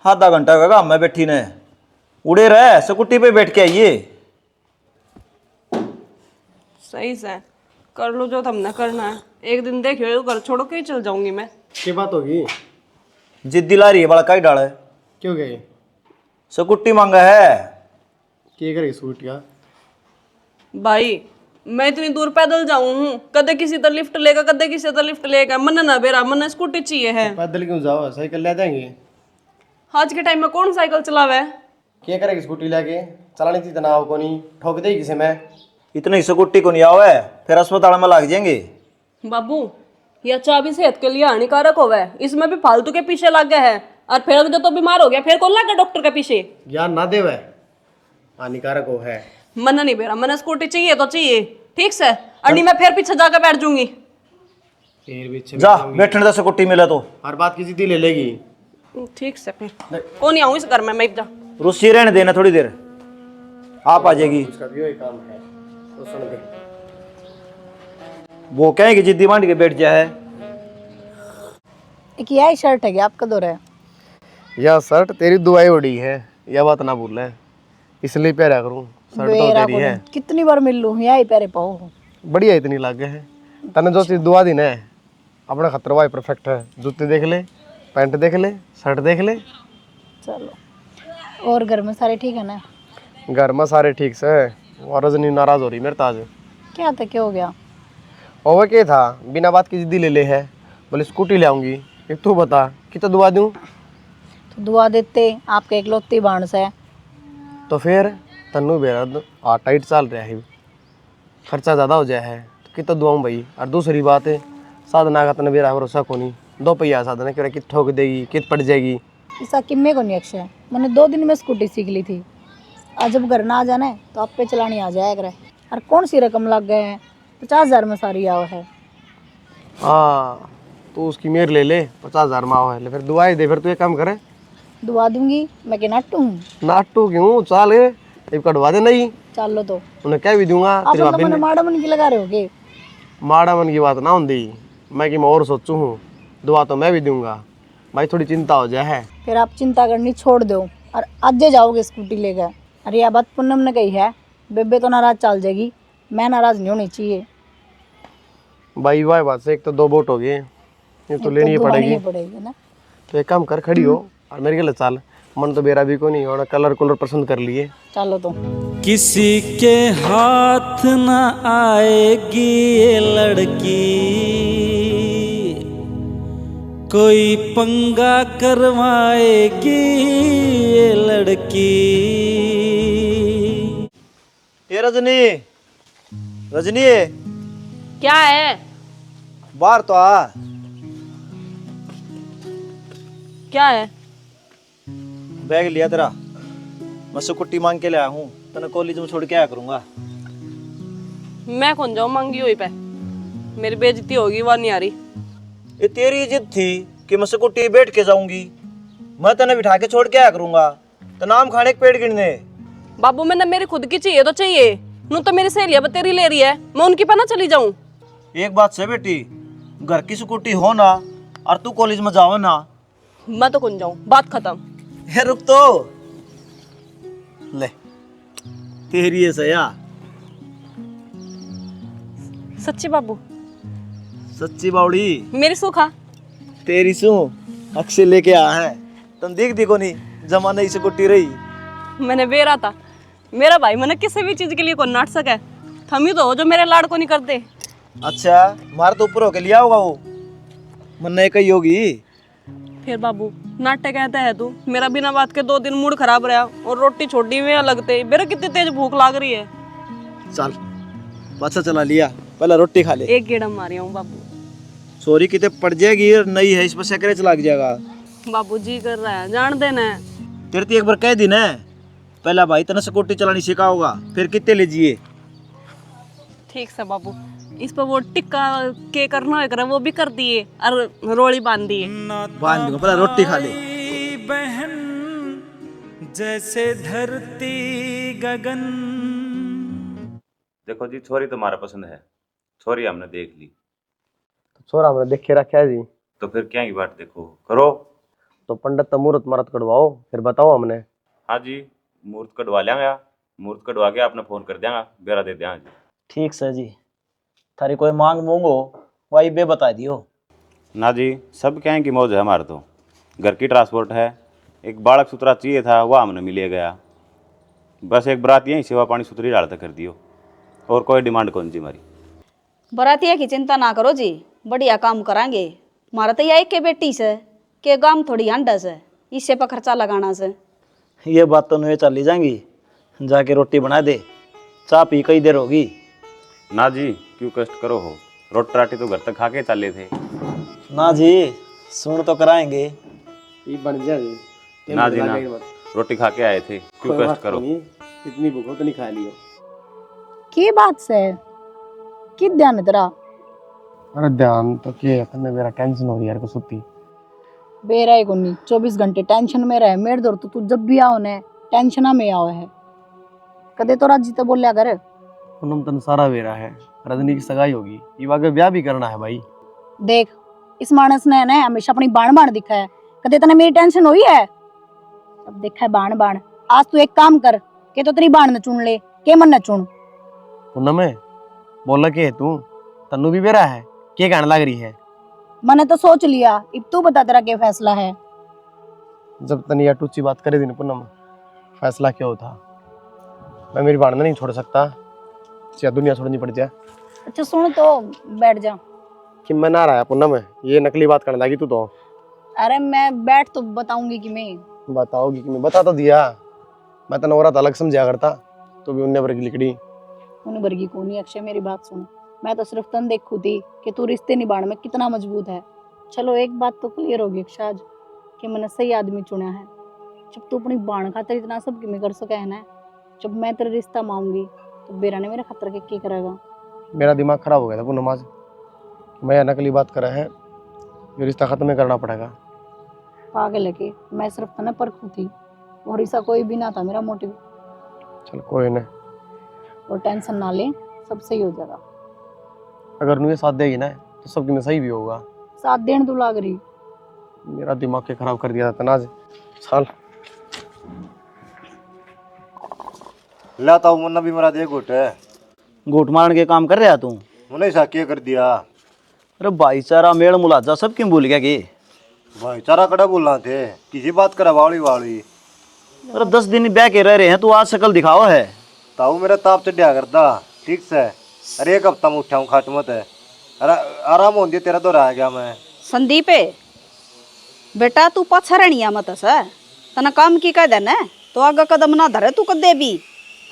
S3: आधा घंटा का काम मैं बैठी ने उड़े रहे स्कूटी पे बैठ के आइए।
S4: सही से कर लो जो तुमने करना है। एक दिन देखियो घर छोड़ के ही चल जाऊंगी मैं।
S2: क्या बात होगी?
S3: जिद दिला रही है बड़ा काई डाले।
S2: क्यों गए?
S3: स्कूटी मांगा है।
S2: क्या करेगी स्कूटी का?
S4: भाई मैं इतनी दूर पैदल जाऊं हूँ, कदे किसी तो लिफ्ट लेगा कदे किसी तो लिफ्ट लेगा। मन ना बेरा मन स्कूटी चाहिए है।
S2: पैदल क्यों जाओ, साइकिल ले जाएंगे।
S4: आज के टाइम में कौन साइकिल चलावे?
S2: क्या करेगी स्कूटी लेके? चलानी थी तनाव को नहीं ठोक देगी किसी में।
S3: इतनी स्कूटी को नहीं आवे फिर अस्पताल में लग जाएंगे।
S4: बाबू यह चाबी सेहत के लिए हानिकारक होवे, इसमें भी फालतू के पीछे लग गए हैं। और फिर जो तो बीमार हो गया फिर कौन लग गया डॉक्टर के पीछे?
S2: ज्ञान ना देवे हानिकारक हो है।
S4: मन नहीं बेरा, मन स्कूटी चाहिए तो चाहिए। ठीक से अन्नी मैं फिर पीछे जाकर बैठ जाऊंगी।
S2: फिर भी
S3: जा बैठने दे स्कूटी मिले तो
S2: हर बात की जिद्दी ले लेगी।
S4: ठीक से फिर कौन नहीं आऊँ इस घर में मैं जा।
S3: रुसी रहने देना थोड़ी देर, आप आ जाएगी।
S2: उसका भी वही काम है तो सुन दे।
S3: वो कहेगी जिद्दी मांड के बैठ जाए।
S6: एक यही शर्ट है क्या आपका दो है?
S2: यह शर्ट तेरी दुआई उड़ी है, यह बात ना भूल है, इसलिए पहरा करूं। शर्ट तो तेरी है।
S6: कितनी बार मिल लूं यही पहरे पाओ।
S2: बढ़िया इतनी लागे है तने जो चीज दुआ दी ना अपना खतरवा परफेक्ट है। जूते देख ले, पैंट देख ले, शर्ट देख ले।
S6: चलो और घर में सारे ठीक है ना?
S2: घर में सारे ठीक से। और रजनी नाराज हो रही मेरे ताज।
S6: क्या था क्या हो गया?
S2: और क्या था बिना बात की जिद्दी ले ले है, बोले स्कूटी ले आऊंगी। एक तू बता कितना दुआ दूं?
S6: तो दुआ देते आपके इकलौती बाणस है
S2: तो फिर तन्नू बेरा आ टाइट चल रहा है, खर्चा ज़्यादा हो जाए है तो कितना दुआऊँ भाई। और दूसरी बात है साधना का तन बेरा भरोसा को नहीं, दो पहिया साधना कह कित ठोक देगी कित पड़ जाएगी।
S6: ऐसा किम्मे को नहीं अक्षय, मैंने 2 दिन में स्कूटी सीख ली थी। आज जब घर ना आ जाना है तो आप पे चलानी आ जाया करे। और कौन सी रकम लग गए हैं? 50,000 में सारी आओ है।
S2: हाँ तो उसकी मेर ले ले 50,000 माओ है ले, फिर दुआई दे। फिर तू एक काम करे।
S6: दुआ दूंगी मैं कि नाटू हूँ?
S2: नाटू क्यों, चाल एक कटवा दे नहीं
S6: चल लो तो
S2: उन्हें क्या भी दूंगा।
S6: आप
S2: तेरी भाभी
S6: मैंने
S2: ने
S6: माड़ा मन की लगा रहे होगे।
S2: माड़ा मन की बात ना होती, मैं कि मैं और सोचूँ हूँ। दुआ तो मैं भी दूंगा भाई, थोड़ी चिंता हो जाए है।
S6: फिर आप चिंता करनी छोड़ दो और आज जाओगे स्कूटी लेकर। अरे यह बात पूनम ने कही है, बेबे तो नाराज चल जाएगी, मैं नाराज नहीं होनी चाहिए।
S2: भाई वाह बात से एक तो 2 वोट हो गए, ये तो लेनी ही पड़ेगी
S6: ना।
S2: तो एक काम कर खड़ी हो और मेरे के लिए चाल। मन तो बेरा भी को नहीं और कलर कुलर पसंद कर लिए।
S6: चलो तो
S8: किसी के हाथ न आएगी ये लड़की, कोई पंगा करवाएगी ये लड़की।
S3: ये रजनी, रजनी
S4: क्या है?
S3: बाहर तो आ।
S4: क्या है?
S3: बैग लिया तेरा, मैं स्कूटी मांग के लाया हूँ, तने कॉलेज में छोड़ के आया करूंगा।
S4: मैं कौन जाऊँ मांगी हुई पे? मेरी बेइज्जती होगी, वह नहीं आ रही।
S3: ये तेरी जिद थी कि मैं स्कूटी बैठ के जाऊंगी, मैं तने बिठा के छोड़ के आया करूंगा। तो नाम खाने के पेड़ गिनने।
S4: बाबू मैंने मेरी खुद की चाहिए तो चाहिए, नू तो मेरी सहेलियां बतेरी ले रही है, मैं उनकी पे ना चली जाऊं।
S3: एक बात से बेटी, घर की स्कूटी हो ना और तू कॉलेज में जाओ ना।
S4: मैं तो कौन जाऊं, बात खत्म।
S3: ये रुक तो ले, तेरी है सया।
S4: सच्ची बाबू?
S3: सच्ची बावड़ी
S4: मेरी सुखा?
S3: तेरी सू अक्षय लेके आया है, तुम देख देखो नहीं जमाने से स्कूटी रही।
S4: मैंने बेरा था, मेरा भाई मैंने किसी भी चीज के लिए कौन नाट सके, थम ही तो हो जो मेरे लाड़ को नहीं करते।
S3: अच्छा मार तो ऊपर होके लिया होगा वो, मन नहीं कही होगी।
S4: फिर बाबू नाट्य कहता है तू, मेरा बिना बात के 2 दिन मूड खराब रहा और रोटी छोड़ी में लगते, मेरा कितनी तेज भूख लाग रही है।
S3: चल पाछा चला लिया, पहले रोटी खा ले।
S4: एक गेड़ा मारी हूँ बाबू।
S3: सॉरी कितने पड़ जाएगी, नई है इस पर सेक्रेच लग जाएगा।
S4: बाबू जी कर रहा है, जान देना है।
S3: तेरे तो एक बार कह दी ना, पहला भाई तने स्कूटी चलानी सीखा होगा, फिर कितने लीजिए।
S4: ठीक से बाबू, इस पर वो टिक्का के करना है वो भी कर दिए और रोड़ी बांध दिए।
S3: बांध दूंगा, पहले रोटी खा ले।
S8: बहन जैसे धरती गगन।
S13: देखो जी, छोरी तुम्हारा पसंद है, छोरी हमने देख ली,
S2: तो छोरा हमने देख के रखा है जी।
S13: तो फिर क्या की बात देखो करो।
S2: तो पंडित तो मुहूर्त मारत कटवाओ, फिर बताओ हमने।
S13: हाँ जी, मुहूर्त कटवा लेंगे, मुहूर्त कटवा के आपने फोन कर देंगे, बेरा दे देंगे जी।
S3: ठीक सर जी, थारी कोई मांग मूंगो वही बे बता दियो।
S13: ना जी, सब कहें कि मौज है हमारे, तो घर की ट्रांसपोर्ट है, एक बालक सुथरा चाहिए था वह हमने मिले गया, बस एक बरात यहीं सेवा पानी सुथरी डालता कर दियो, और कोई डिमांड कौन जी हमारी।
S1: बरातिया की चिंता ना करो जी, बढ़िया काम करांगे। मारा तो यह के बेटी से के गाम थोड़ी अंडा से, इससे पर खर्चा लगाना से।
S3: ये बात तो नहीं चली जाएंगी, जाके रोटी बना दे, चाय पी कई देर होगी।
S13: ना जी, क्यों कष्ट करो हो, रोटी राटी तो घर तक खा के चले थे।
S3: ना जी, सुन तो कराएंगे।
S2: ये बन जाए
S13: ना जी ना, रोटी खा के आए थे, क्यों कष्ट करो।
S2: इतनी भूख हो तो नहीं खा लियो।
S6: की बात से की ध्यान है तेरा?
S2: अरे ध्यान तो क्या है, मेरा टेंशन हो रही है यार को सुती।
S6: बेरा है कोनी 24 घंटे टेंशन में रहे, मेरे दौर तो तू जब भी आओ ने टेंशन में आओ है। कदे तो राजी तो बोलिया कर।
S2: पूनम तन सारा बेरा है, रजनी की सगाई होगी, ये आगे ब्याह भी करना है भाई।
S6: देख इस मानस ने ना हमेशा अपनी बाण बाण दिखा है, कदे तने मेरी टेंशन हुई है? अब देखा है बाण बाण, आज तू एक काम कर के तो तेरी बाण न चुन ले, के मन न चुन।
S2: पूनम बोला के है तू, तन्नू भी बेरा है, क्या कहने लग रही है?
S6: मैंने तो सोच लिया, अब तू बता तेरा क्या फैसला है।
S2: जब तनी या टूची बात करे दिन पूनम, फैसला क्या होता? मैं मेरी बाण नहीं छोड़ सकता, चाहे दुनिया छोड़नी पड़ जाए।
S6: अच्छा सुन तो बैठ जा।
S2: कि मैं ना रहा पूनम, ये नकली बात करने लगी तू तो।
S6: अरे मैं बैठ तो बताऊंगी कि मैं
S2: बताओगी कि मैं बता तो दिया, मैं तो औरत अलग समझा करता, तो भी उन्हें वर्ग लिखड़ी।
S6: उन्हें वर्गी को नहीं अक्षय, मेरी बात सुन, मैं तो सिर्फ तन देखू थी कि तू रिश्ते निभाने में कितना मजबूत है। चलो एक बात तो क्लियर होगी अक्षय आज, कि मैंने सही आदमी चुना है। जब तू अपनी बाण खातर इतना सब कि कर सके है ना, जब मैं तेरा रिश्ता मांगूंगी तो बेरा ने मेरे खतर के क्या करेगा?
S2: मेरा दिमाग खराब हो गया था पूनम आज, मैं नकली बात करा है, ये रिश्ता खत्म करना पड़ेगा।
S6: पागल है कि मैं सिर्फ तने परखू थी, और ऐसा कोई भी ना था मेरा मोटिव।
S2: चल कोई नहीं,
S6: और टेंशन ना ले, सब सही हो जाएगा।
S2: अगर नुए साथ देगी ना तो सबके में सही भी होगा।
S6: साथ देने तू लाग रही,
S2: मेरा दिमाग के खराब कर दिया था तनाज साल।
S5: लाता हूँ मुन्ना भी मरा दे घुट है।
S3: घूट मारने के काम कर रहा तू?
S5: मुन्ना ऐसा क्या कर दिया?
S3: अरे भाईचारा मेल मुलाजा सब क्यों भूल गया कि?
S5: भाईचारा कड़ा बोलना थे, किसी बात करा वाली वाली।
S3: अरे 10 दिन ब्याह के रह रहे हैं, तू आज शकल दिखाओ है।
S5: ताऊ मेरा ताप चढ़िया करता, ठीक से। अरे एक हफ्ता में उठाऊँ खाट मत है, अरे आराम हो तेरा तो रह गया मैं।
S1: संदीप बेटा तू पछरनिया मत से तना काम की कह देना तो आगे कदम ना धरे तू कदे भी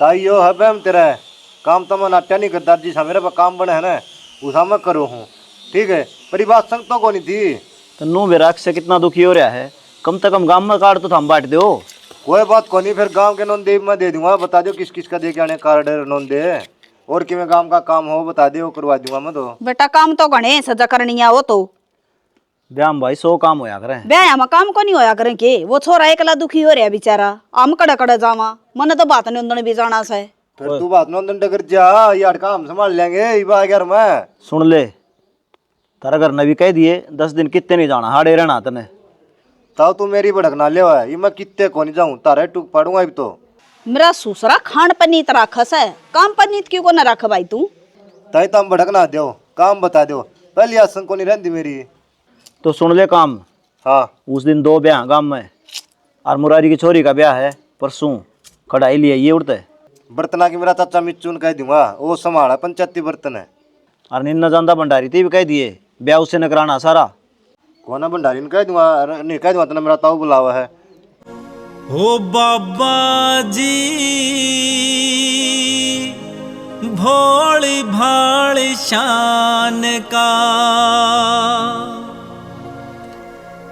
S5: ताइयो है बैम तेरा है। काम तो मैं नाट्या नहीं करता जिस मेरे पर काम बने है ना उसा मैं करूँ हूँ, ठीक है। पर ये बात संग तो कौन थी
S11: तो नू बेराक से कितना दुखी हो रहा है, कम से कम गांव में कार्ड तो हम बांट दो।
S5: कोई बात को नहीं, फिर गांव के नोन दे मैं दे दूंगा, बता दो किस किस का दे के आने कार्ड नोन दे, और कि मैं गांव का काम हो बता दे वो करवा दूंगा मैं। तो
S1: बेटा काम तो गणे सजा करनिया हो तो
S11: ब्याम भाई 100 काम होया करे,
S1: ब्याह में काम को नहीं होया करें के वो छोरा एकला दुखी हो रहा बेचारा, हम कड़ा कड़ा जावा मन तो बात नहीं उन्दन भी जाना से।
S5: फिर तू बात नोन डगर जा यार, काम संभाल लेंगे यार। मैं
S11: सुन ले तारा घर ने भी कह दिए 10 दिन कितने नहीं जाना, हाड़े रहना तने।
S5: ताऊ तू मेरी भड़कना ले है, ये मैं कितने को नहीं जाऊँ, तारे टूक पड़ूंगा अब तो।
S1: मेरा सूसरा खान पनीत राखस है, काम पनीत क्यों को न रख भाई तू।
S5: ताई तुम भड़कना दो, काम बता दो, पहली आसन को नहीं रहती मेरी।
S11: तो सुन ले काम,
S5: हाँ
S11: उस दिन 2 ब्याह गांव में, और मुरारी की छोरी का ब्याह है परसों, कढ़ाई लिए ये उड़ते
S5: बर्तना की मेरा चाचा मिच्चून कह दूंगा, वो संभाला पंचायती बर्तन है।
S11: और निन्ना जानदा भंडारी थी भी कह दिए ब्याह उससे न कराना सारा।
S5: कौन भंडारी ने कह दूंगा, नहीं कह दूंगा तो मेरा ताऊ बुलावा है।
S8: ओ बाबा जी भोली भाली शान का,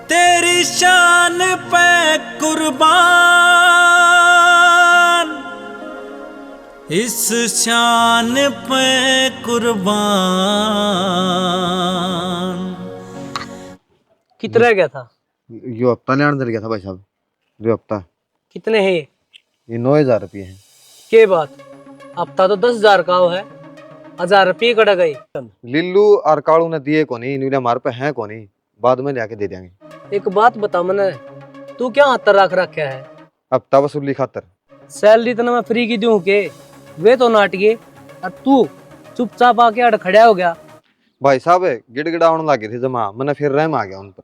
S8: तेरी शान पे कुर्बान, इस शान पे कुर्बान।
S12: कितना गया था?
S5: यो हफ्ता लेने चल गया था भाई साहब, जो हफ्ता।
S12: कितने हैं
S5: ये 9000 रुपये है।
S12: के बात, हफ्ता तो 10,000 का है, 1000 रुपये कट गए।
S5: लिल्लू और कालू ने दिए को नहीं, हमारे पे है को नहीं, बाद में लेके दे देंगे।
S12: एक बात बता मने, तू क्या हाथ रख रखा है?
S5: हफ्ता वसूली खातर।
S12: सैलरी तो मैं फ्री की दूं के, वे तो नाटिए, और तू चुपचाप आके अड़ खड़ा हो गया।
S5: भाई साहब गिड़गिड़ाने लगे थे जमा, मैंने फिर रहम आ गया उन पर।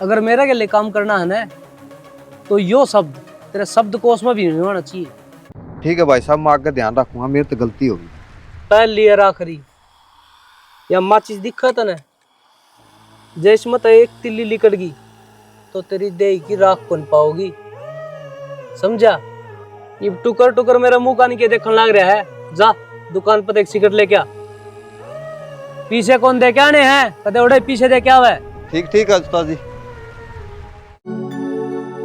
S12: अगर मेरे के लिए काम करना है ना, तो यो शब्द तेरे शब्द कोश में भी नहीं होना चाहिए।
S5: ठीक है भाई साहब, मैं आगे ध्यान रखूंगा, मेरी तो गलती होगी।
S12: पहली और आखिरी, या माचिस दिखा था ना, जैसे मत एक तिल्ली लिकट गई तो तेरी देह की राख कौन पाओगी, समझा? ये टुकर टुकर मेरा मुंह कान के देखने लग रहा है, जा दुकान पर एक सिगरेट लेके आ। पीछे कौन दे के आने हैं, कदे उड़े पीछे दे के आवे।
S5: ठीक ठीक है उस्ताद जी।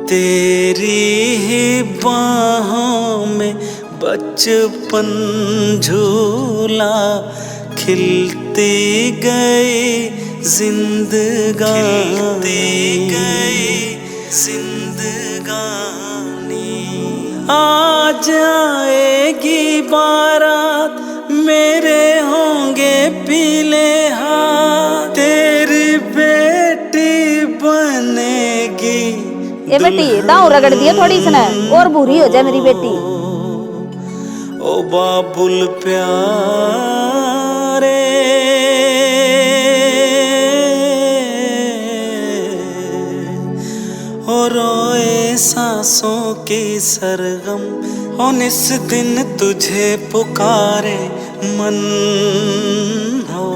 S8: तेरी ही बाहों में बचपन झूला, खिलती गई जिंदगानी, आज आएगी बारात, मेरे होंगे पीले हाथ, तेरी बेटी बनेगी।
S1: ए बेटी दाऊ रगड़ दिया थोड़ी इसने, और बुरी हो जाए मेरी बेटी।
S8: ओ बाबुल प्यारे, ओ रोए सांसों की सरगम, और इस दिन तुझे पुकारे मन हो,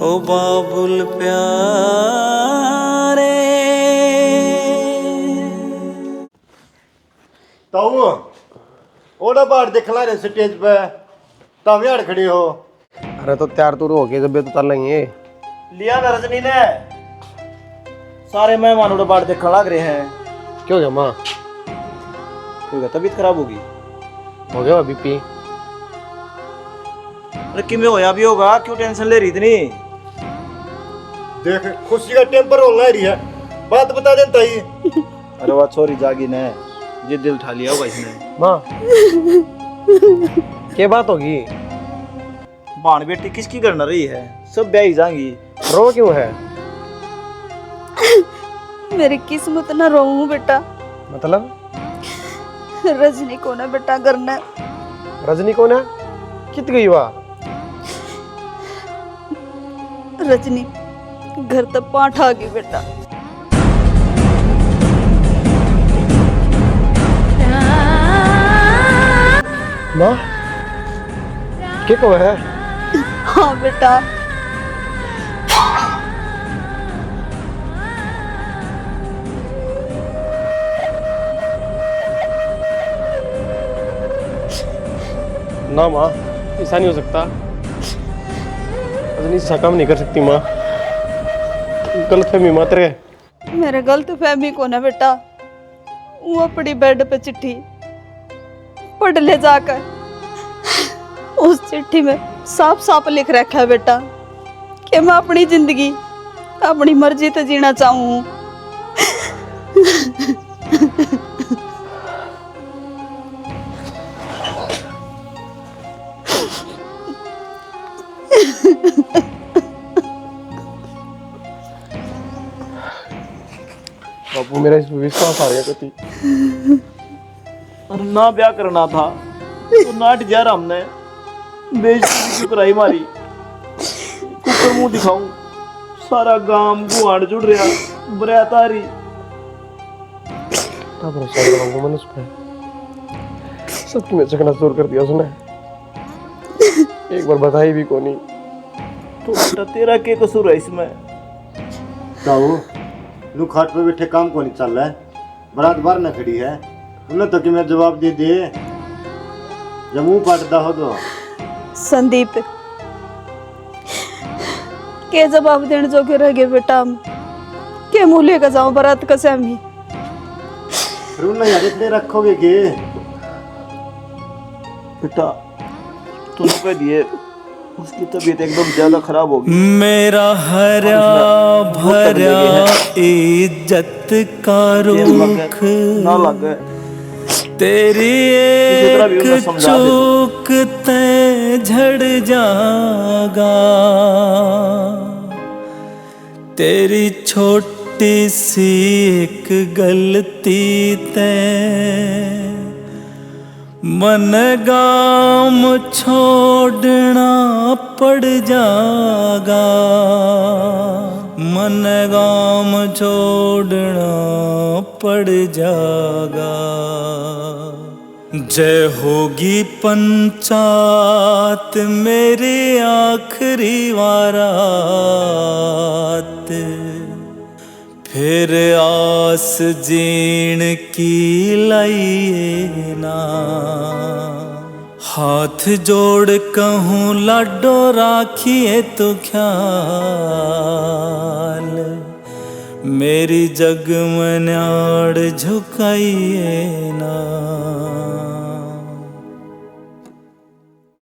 S8: ओ बाबुल प्यारे।
S5: ताऊ ओड़ा बाहर दिखला रे स्टेज पे, तुम यार खड़ी हो।
S2: अरे तो तैयार तो हो गए, जब तो चल लेंगे।
S3: लिया ना रजनी ने, सारे मेहमान उड़े बाहर देखने लग रहे हैं।
S2: क्यों जमा
S3: क्यों तबीयत खराब होगी?
S2: हो गया बीपी?
S3: अरे कि में होया भी होगा, क्यों टेंशन ले रही इतनी?
S5: देख खुशी का टेम्पर होना रही है, बात बता दे ताई।
S3: अरे वाह छोरी जागी ने, ये दिल उठा लिया होगा इसने।
S2: माँ क्या बात होगी?
S3: बाण बेटी किसकी करना रही है, सब ब्याह जाएंगी।
S2: रो क्यों है?
S1: मेरी किस्मत न रोऊं बेटा।
S2: मतलब?
S1: रजनी को ना बेटा करना।
S2: रजनी को ना कित गई हुआ?
S1: रजनी घर तक पाठ आ गई बेटा।
S2: माँ क्या को है?
S1: हाँ बेटा।
S2: ना माँ, ऐसा नहीं हो सकता। रजनी ऐसा काम नहीं कर सकती माँ, गलतफहमी मत रहे।
S1: मेरे गलत फहमी को ना बेटा, वो अपनी बेड पे चिट्ठी पढ़ ले जाकर। उस चिट्ठी में साफ साफ लिख रखा है बेटा कि मैं अपनी जिंदगी अपनी मर्जी से जीना चाहूँ।
S2: बापू मेरा इस विश्वास आ गया कति।
S3: और ना ब्याह करना था तो नाट जा रहा हमने, बेइज्जती की कराई मारी। कुकर मुंह दिखाऊं, सारा गांव गुआड़ जुड़ रहा, बरात आ रही।
S2: क्या भरोसा करूंगा मैंने उस पे, सबकी मैं चकनाचूर कर दिया उसने, एक बार बताई भी कोनी।
S3: तो बेटा तेरा क्या कसूर है इसमें?
S5: ताऊ लू खाट पे बैठे काम को नहीं चल रहा है, बारात बाहर न खड़ी है, उन्हें तो कि मैं जवाब दे दे जब मुंह पाटता हो तो।
S1: संदीप के जवाब देने जोगे रह गए बेटा हम, के मूल्य का जाऊं बारात का सहमी।
S5: फिर उन्हें यार इतने रखोगे के?
S3: बेटा तूने कह दिए उसकी तबीयत एकदम ज्यादा खराब होगी।
S8: मेरा हरा भरा इज्जत का रुख
S3: ना लग गए
S8: तेरी एक चूक ते झड़ जागा, तेरी छोटी सी एक गलती ते मन गाम छोड़ना पड़ जागा, मन गाम छोड़ना पड़ जागा। जय होगी पंचात मेरी आखिरी वारात, फिर आस जीण की लाइए ना, हाथ जोड़ कहूँ लाडो राखिए तो ख्याल, मेरी जग मन्याड़ झुकाइए ना।